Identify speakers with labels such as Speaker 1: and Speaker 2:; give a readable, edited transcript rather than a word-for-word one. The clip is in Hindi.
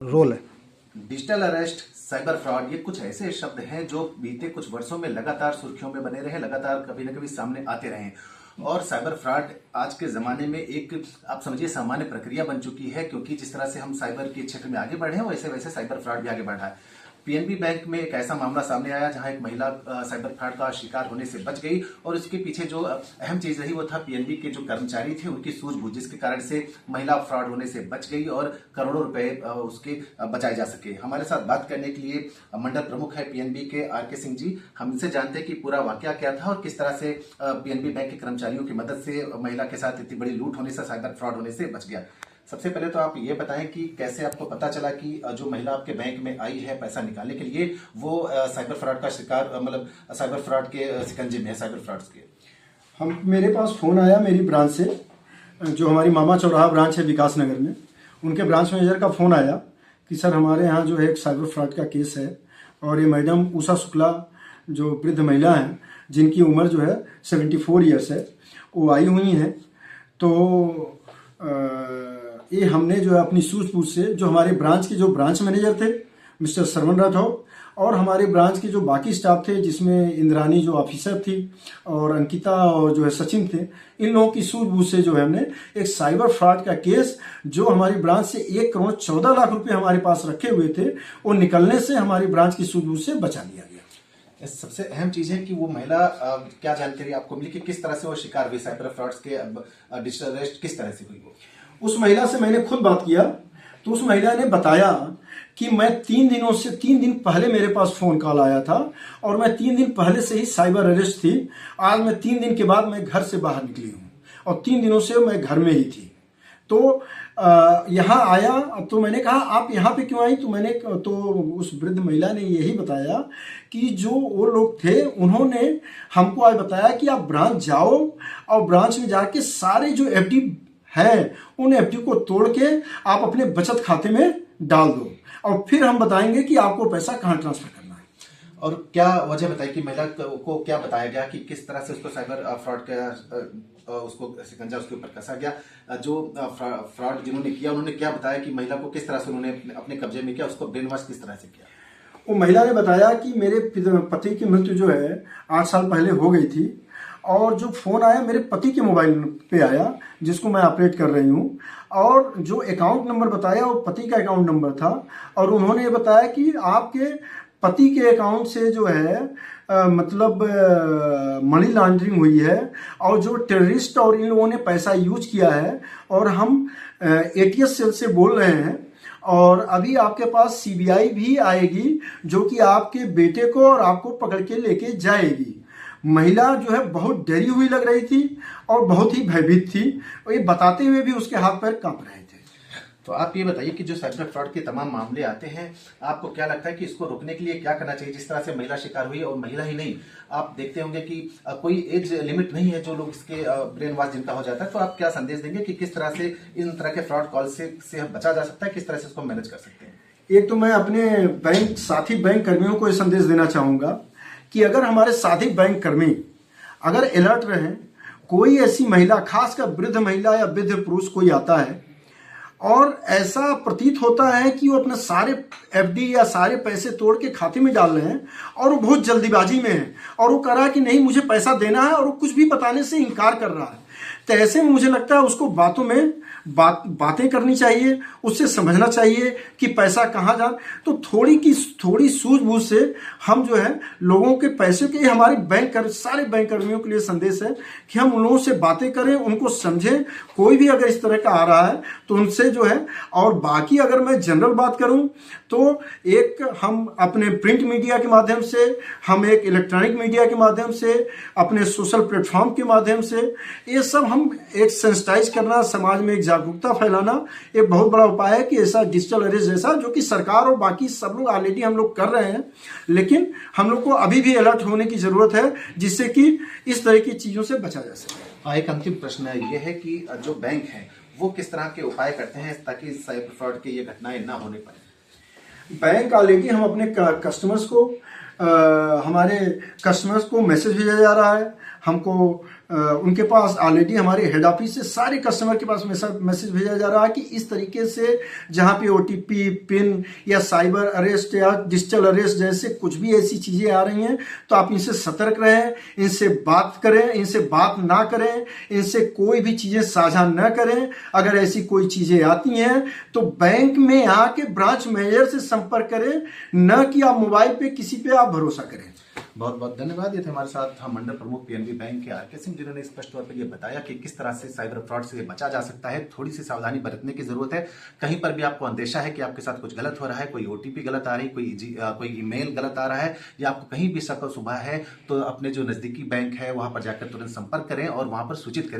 Speaker 1: रोल है।
Speaker 2: डिजिटल अरेस्ट, साइबर फ्रॉड, ये कुछ ऐसे शब्द हैं जो बीते कुछ वर्षों में लगातार सुर्खियों में बने रहे, लगातार कभी न कभी सामने आते रहे। और साइबर फ्रॉड आज के जमाने में एक, आप समझिए, सामान्य प्रक्रिया बन चुकी है, क्योंकि जिस तरह से हम साइबर के क्षेत्र में आगे बढ़े हैं वैसे वैसे साइबर फ्रॉड भी आगे बढ़ा है। पीएनबी बैंक में एक ऐसा मामला सामने आया जहां एक महिला साइबर फ्रॉड का शिकार होने से बच गई, और उसके पीछे जो अहम चीज रही वो था पीएनबी के जो कर्मचारी थे उनकी सूझबूझ, जिसके कारण से महिला फ्रॉड होने से बच गई और करोड़ों रुपए उसके बचाए जा सके। हमारे साथ बात करने के लिए मंडल प्रमुख है पीएनबी के आर.के. सिंह जी। हम इनसे जानते हैं कि पूरा वाकया क्या था और किस तरह से पीएनबी बैंक के कर्मचारियों की मदद से महिला के साथ इतनी बड़ी लूट होने से, साइबर फ्रॉड होने से बच गया। सबसे पहले तो आप ये बताएं कि कैसे आपको पता चला कि जो महिला आपके बैंक में आई है पैसा निकालने के लिए, वो साइबर फ्रॉड का शिकार, मतलब साइबर फ्रॉड के शिकंजे में है, साइबर फ्रॉड्स के।
Speaker 1: हम मेरे पास फ़ोन आया मेरी ब्रांच से, जो हमारी मामा चौराहा ब्रांच है विकास नगर में, उनके ब्रांच मैनेजर का फ़ोन आया कि सर हमारे यहाँ जो है एक साइबर फ्रॉड का केस है, और ये मैडम उषा शुक्ला जो वृद्ध महिला हैं जिनकी उम्र जो है 74 ईयर्स है, वो आई हुई हैं। तो ये हमने जो है अपनी सूझबूझ से, जो हमारे ब्रांच के जो ब्रांच मैनेजर थे मिस्टर श्रवण राठौर, और हमारे ब्रांच के जो बाकी स्टाफ थे जिसमें इंद्रानी जो ऑफिसर थी और अंकिता और जो है सचिन थे, इन लोगों की सूझबूझ से जो है हमने एक साइबर फ्रॉड का केस, जो हमारी ब्रांच से 1 करोड़ 14 लाख रुपए हमारे पास रखे हुए थे, वो निकलने से हमारी ब्रांच की सूझबूझ से बचा लिया गया।
Speaker 2: सबसे अहम चीज है कि वो महिला, क्या जानकारी आपको मिली कि किस तरह से वो शिकार हुई साइबर फ्रॉड्स के, डिजिटल अरेस्ट किस तरह से हुई? वो
Speaker 1: उस महिला से मैंने खुद बात किया तो उस महिला ने बताया कि मैं 3 दिन पहले मेरे पास फोन कॉल आया था और मैं 3 दिन पहले से ही साइबर अरेस्ट थी। आज मैं 3 दिन के बाद मैं घर से बाहर निकली हूँ और 3 दिनों से मैं घर में ही थी। तो यहाँ आया तो मैंने कहा आप यहाँ पे क्यों आई? तो उस वृद्ध महिला ने यही बताया कि जो वो लोग थे उन्होंने हमको आज बताया कि आप ब्रांच जाओ और ब्रांच में जाके सारे जो एफडी है उन एफडी को तोड़ के आप अपने बचत खाते में डाल दो और फिर हम बताएंगे कि आपको पैसा कहाँ ट्रांसफर करना है।
Speaker 2: और क्या वजह बताई कि महिला को क्या बताया गया कि किस तरह से उसको साइबर फ्रॉड का उसको शिकंजा उसके ऊपर कसा गया? जो फ्रॉड जिन्होंने किया उन्होंने क्या बताया कि महिला को किस तरह से उन्होंने अपने कब्जे में किया, उसको ब्रेन वॉश किस तरह से किया?
Speaker 1: वो महिला ने बताया कि मेरे पति की मृत्यु जो है 8 साल पहले हो गई थी, और जो फोन आया मेरे पति के मोबाइल पे आया जिसको मैं ऑपरेट कर रही हूँ, और जो अकाउंट नंबर बताया वो पति का अकाउंट नंबर था, और उन्होंने ये बताया कि आपके पति के अकाउंट से जो है मतलब मनी लॉन्ड्रिंग हुई है और जो टेररिस्ट और इन लोगों ने पैसा यूज किया है, और हम एटीएस सेल से बोल रहे हैं, और अभी आपके पास सीबीआई भी आएगी जो कि आपके बेटे को और आपको पकड़ के लेके जाएगी। महिला जो है बहुत डरी हुई लग रही थी और बहुत ही भयभीत थी, और ये बताते हुए भी उसके हाथ पैर कांप रहे थे।
Speaker 2: तो आप ये बताइए कि जो साइबर फ्रॉड के तमाम मामले आते हैं, आपको क्या लगता है कि इसको रोकने के लिए क्या करना चाहिए? जिस तरह से महिला शिकार हुई, और महिला ही नहीं, आप देखते होंगे कि कोई एज लिमिट नहीं है जो लोग इसके ब्रेन वॉश जिनका हो जाता है, तो आप क्या संदेश देंगे कि किस तरह से इन तरह के फ्रॉड कॉल से बचा जा सकता है, किस तरह से इसको मैनेज कर सकते हैं?
Speaker 1: एक तो मैं अपने साथी बैंक कर्मियों को ये संदेश देना चाहूंगा कि अगर हमारे साथी बैंक कर्मी अगर अलर्ट रहें, कोई ऐसी महिला, खासकर वृद्ध महिला या वृद्ध पुरुष कोई आता है और ऐसा प्रतीत होता है कि वो अपने सारे एफडी या सारे पैसे तोड़ के खाते में डाल रहे हैं और वो बहुत जल्दीबाजी में है और वो कह रहा है कि नहीं मुझे पैसा देना है, और वो कुछ भी बताने से इनकार कर रहा है, तो ऐसे में मुझे लगता है उसको बातों में बातें करनी चाहिए, उससे समझना चाहिए कि पैसा कहाँ जा। तो थोड़ी सूझबूझ से हम जो है लोगों के पैसे के, हमारे सारे बैंक कर्मियों के लिए संदेश है कि हम उन लोगों से बातें करें, उनको समझें। कोई भी अगर इस तरह का आ रहा है तो उनसे जो है, और बाकी अगर मैं जनरल बात करूं तो एक हम अपने प्रिंट मीडिया के माध्यम से, हम एक इलेक्ट्रॉनिक मीडिया के माध्यम से, अपने सोशल प्लेटफॉर्म के माध्यम से, ये सब हम एक सेंसिटाइज करना, समाज में एक जागरूकता फैलाना एक बहुत बड़ा उपाय है कि ऐसा डिजिटल अरेस्ट जैसा, जो कि सरकार और बाकी सब लोग ऑलरेडी हम लोग कर रहे हैं, लेकिन हम लोग को अभी भी अलर्ट होने की जरूरत है जिससे कि इस तरह की चीजों से बचा जा सके।
Speaker 2: एक अंतिम प्रश्न ये है कि जो बैंक है वो किस तरह के उपाय करते हैं ताकि साइबर फ्रॉड की ये घटनाएं ना होने पाए?
Speaker 1: बैंक ऑलरेडी हम अपने कस्टमर्स को हमारे कस्टमर्स को मैसेज भेजा जा रहा है, हमको उनके पास ऑलरेडी हमारे हेड ऑफिस से सारे कस्टमर के पास मैसेज भेजा जा रहा है कि इस तरीके से जहां पे ओटीपी, पिन या साइबर अरेस्ट या डिजिटल अरेस्ट जैसे कुछ भी ऐसी चीजें आ रही हैं, तो आप इनसे सतर्क रहें, इनसे बात करें, इनसे बात ना करें, इनसे कोई भी चीजें साझा न करें। अगर ऐसी कोई चीजें आती हैं तो बैंक में आके ब्रांच मैनेजर से संपर्क करें, न कि आप मोबाइल पे किसी पे आप भरोसा करें।
Speaker 2: बहुत बहुत धन्यवाद। ये थे हमारे साथ हम मंडल प्रमुख पीएनबी बैंक के आर के सिंह, जिन्होंने स्पष्ट तौर पर ये बताया कि किस तरह से साइबर फ्रॉड से बचा जा सकता है। थोड़ी सी सावधानी बरतने की जरूरत है। कहीं पर भी आपको अंदेशा है कि आपके साथ कुछ गलत हो रहा है, कोई ओटीपी गलत आ रही, कोई ईमेल गलत आ रहा है, या आपको कहीं भी शक और शुबा है, तो अपने जो नजदीकी बैंक है वहां पर जाकर तुरंत संपर्क करें और वहां पर सूचित करें।